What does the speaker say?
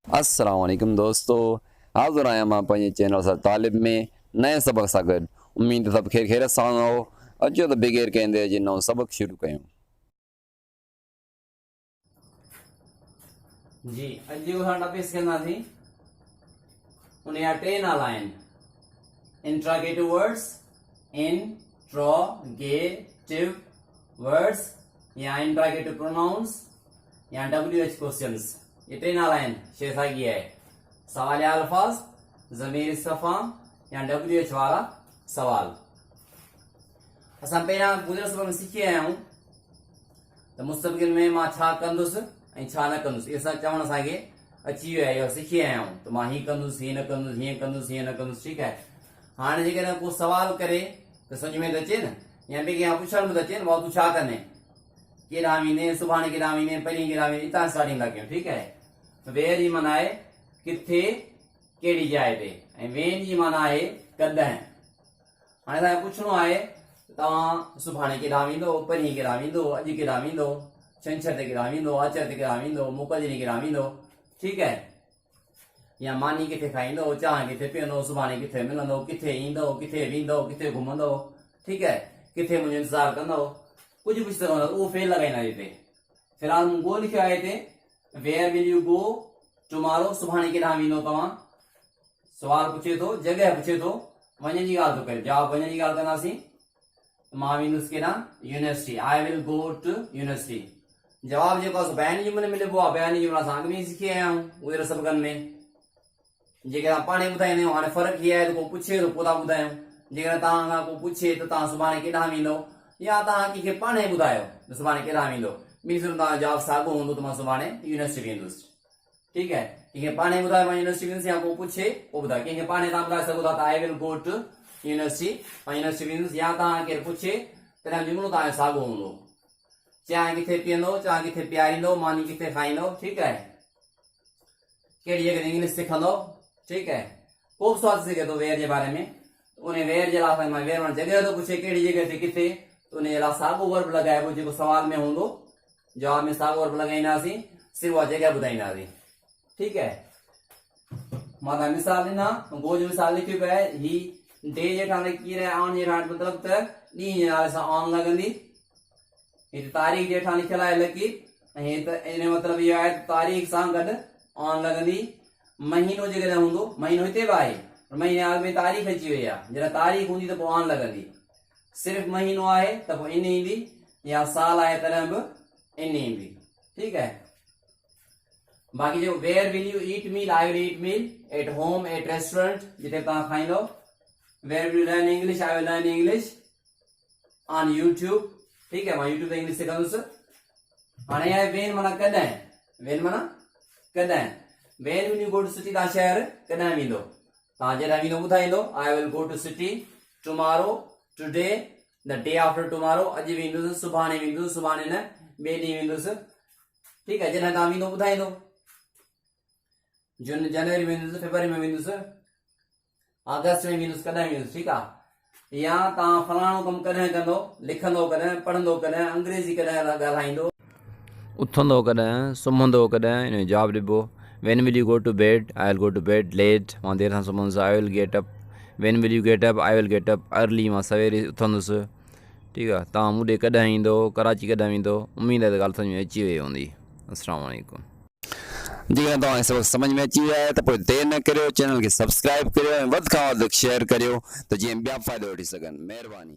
अस्सलाम वालेकुम दोस्तों, हाज़िर आहियां मां पंहिंजे चैनल सां तालिब में नए सबक सां गॾु। उम्मीद सभु खैरियत सां हो। अचो त बग़ैर कंहिं देरि जे नओं सबक शुरू कयूं। जी अॼु जेको असां टॉपिक कंदासीं उन जा टे नाला आहिनि इंट्रोगेटिव वर्ड्स, इंट्रोगेटिव वर्ड्स या इंट्रोगेटिव प्रोनाउंस या WH क्वेश्चंस। ये टे नाला आहिनि। शइ साॻी आहे, सवालिया अल्फाज, ज़मीर इस्तफ़हाम या WH वारा सवाल। असां पहिरियां गुज़िरियल सबक में सिखी आया आहियूं त मुस्तक़बिल में मां छा कंदुसि ऐं छा न कंदुसि। इहो सभु चवण असांखे अची वियो आहे, इहो सिखी आया आहियूं त मां हीअं कंदुसि, हीअं न कंदुसि, हीअं कंदुसि, हीअं न कंदुसि। ठीकु आहे। हाणे जेकॾहिं को सवाल करे त सम्झ में त अचे न, या ॿिए कंहिं पुछण में त अचे न, भाउ तूं छा कंदे, केॾां वेंदे, सुभाणे केॾां वेंदे, परीं केॾां वेंदे, हितां स्टार्टिंग था कयूं। ठीकु आहे। वेर जी माना आहे किथे, कहिड़ी जाइ ते, ऐं वेन जी माना आहे कॾहिं। हाणे तव्हांखे पुछणो आहे तव्हां सुभाणे केॾां वेंदो, परीं केॾां वेंदो, अॼु केॾां वेंदो, छंछर ते केॾां वेंदो, आचर ते केॾां वेंदो, मोकल जे ॾींहुं केॾां वेंदो। ठीकु आहे। या मानी किथे खाईंदो, चांहि किथे पीअंदो, सुभाणे किथे मिलंदो, किथे ईंदो, किथे वेंदो, किथे घुमंदो। ठीकु आहे। किथे मुंहिंजो इंतज़ारु कंदो, कुझु पुछी सघंदो, उहो फेल लॻाईंदा हिते। फ़िलहाल मूं गो लिखियो आहे हिते, where will you go tomorrow, सुभाणे केॾां वेंदो तव्हां। सुवाल पुछे थो, जॻह पुछे थो, वञण जी ॻाल्हि थो करे। जवाब वञण जी ॻाल्हि कंदासीं। मां वेंदुसि केॾां, university. I will go to university. जवाब जेको आहे बयानी जुमिले में लिखिबो आहे। बयानी जुमिला असां अॻु में ई सिखी आया आहियूं गुज़िरियल सबक़नि में। जेकॾहिं पाणे ॿुधाईंदा आहियूं, हाणे फ़र्क़ु हीअ आहे त को पुछे थो पोइ था ॿुधायूं। जेकॾहिं तव्हां खां को पुछे त तव्हां सुभाणे केॾां वेंदो, या तव्हां कंहिंखे पाणे ॿुधायो त सुभाणे केॾां वेंदो, ॿी सूरत तव्हांजो जवाब साॻियो हूंदो त मां सुभाणे यूनिवर्सिटी वेंदुसि। ठीकु आहे। कंहिंखे पाणे ॿुधायो मां यूनिवर्सिटी वेंदुसि, या को पुछे पोइ ॿुधायो। कंहिंखे पाणे तव्हां ॿुधाए सघो था त I will go to university, मां यूनिवर्सिटी वेंदुसि। या तव्हां केरु पुछे तॾहिं जुमिलो तव्हांजो साॻियो हूंदो। चांहि किथे पीअंदो, चांहि किथे पीआरींदो, मानी किथे खाईंदो। ठीकु आहे। कहिड़ी जॻह ते इंग्लिश सिखंदो। ठीकु आहे। को बि सवाल सिखे थो वेर जे बारे में, उन वेर जे लाइ मां वेर माना जॻह थो पुछे, कहिड़ी जॻह ते किथे, त उन जे लाइ साॻियो वर्ब लॻाइबो जेको सवाल में हूंदो। जवाब में साॻियो वर्ब लॻाईंदासीं, सिर्फ़ु उहा जॻह ॿुधाईंदासीं। ठीकु आहे। मां तव्हां मिसाल ॾिना, गो जो मिसाल लिखियो पियो आहे। ही डे जे ठाणे कीअं आहे, ऑन जे ठाणे मतिलबु त ॾींहं जे नाले सां ऑन लॻंदी। हिते तारीख़ जे ठाणे लिखियल आहे लकीर, ऐं इन मतिलबु इहो आहे तारीख़ सां गॾु ऑन लॻंदी। महीनो जेकॾहिं हूंदो, महीनो हिते बि आहे, पर महीने अॻु में तारीख़ अची वई आहे। जॾहिं तारीख़ हूंदी त पोइ ऑन लॻंदी। सिर्फ़ु महीनो आहे त पोइ इन ईंदी, या साल आहे तॾहिं बि इन ईंदी। ठीकु आहे। बाक़ी जो where will you eat meal, I will eat meal at home, at restaurant, जिते तव्हां खाईंदो। Where will you learn English, I will learn English on YouTube. ठीकु आहे। मां यूट्यूब ते इंग्लिश सिखंदुसि। हाणे आहे वेन माना कॾहिं। वेन माना कॾहिं। When will you go to city, तव्हां शहर कॾहिं वेंदो, तव्हां जॾहिं वेंदो ॿुधाईंदो। I will go to city tomorrow, today, the day after tomorrow, अॼु वेंदुसि, सुभाणे वेंदुसि, सुभाणे न ॿिए ॾींहुं वेंदुसि। ठीकु आहे। जॾहिं तव्हां वेंदो ॿुधाईंदो। जनवरी में वेंदुसि, फेबरवरी में वेंदुसि, अगस्त में वेंदुसि, कॾहिं वेंदुसि। ठीकु आहे। या तव्हां फलाणो कमु कॾहिं कंदो, लिखंदो कॾहिं, पढ़ंदो कॾहिं, अंग्रेज़ी कॾहिं ॻाल्हाईंदो, उथंदो कॾहिं, सुम्हंदो कॾहिं। इन जो जवाबु ॾिबो। When will you go to bed, I will go to bed late, मां देरि सां सुम्हंदुसि। I will get up. When will you get up, I will get up early, मां सवेरे उथंदुसि। ठीकु आहे। तव्हां मूं ॾे कॾहिं ईंदो, कराची कॾहिं वेंदो। उमेद आहे त ॻाल्हि सम्झ में अची वई हूंदी। अस्सलाम वालेकुम। जेकॾहिं तव्हांखे सबक़ सम्झ में अची वियो आहे त पोइ देरि न करियो, चैनल खे सब्सक्राइब करियो ऐं वधि खां वधि शेयर करियो त जीअं ॿिया फ़ाइदो वठी सघनि। महिरबानी।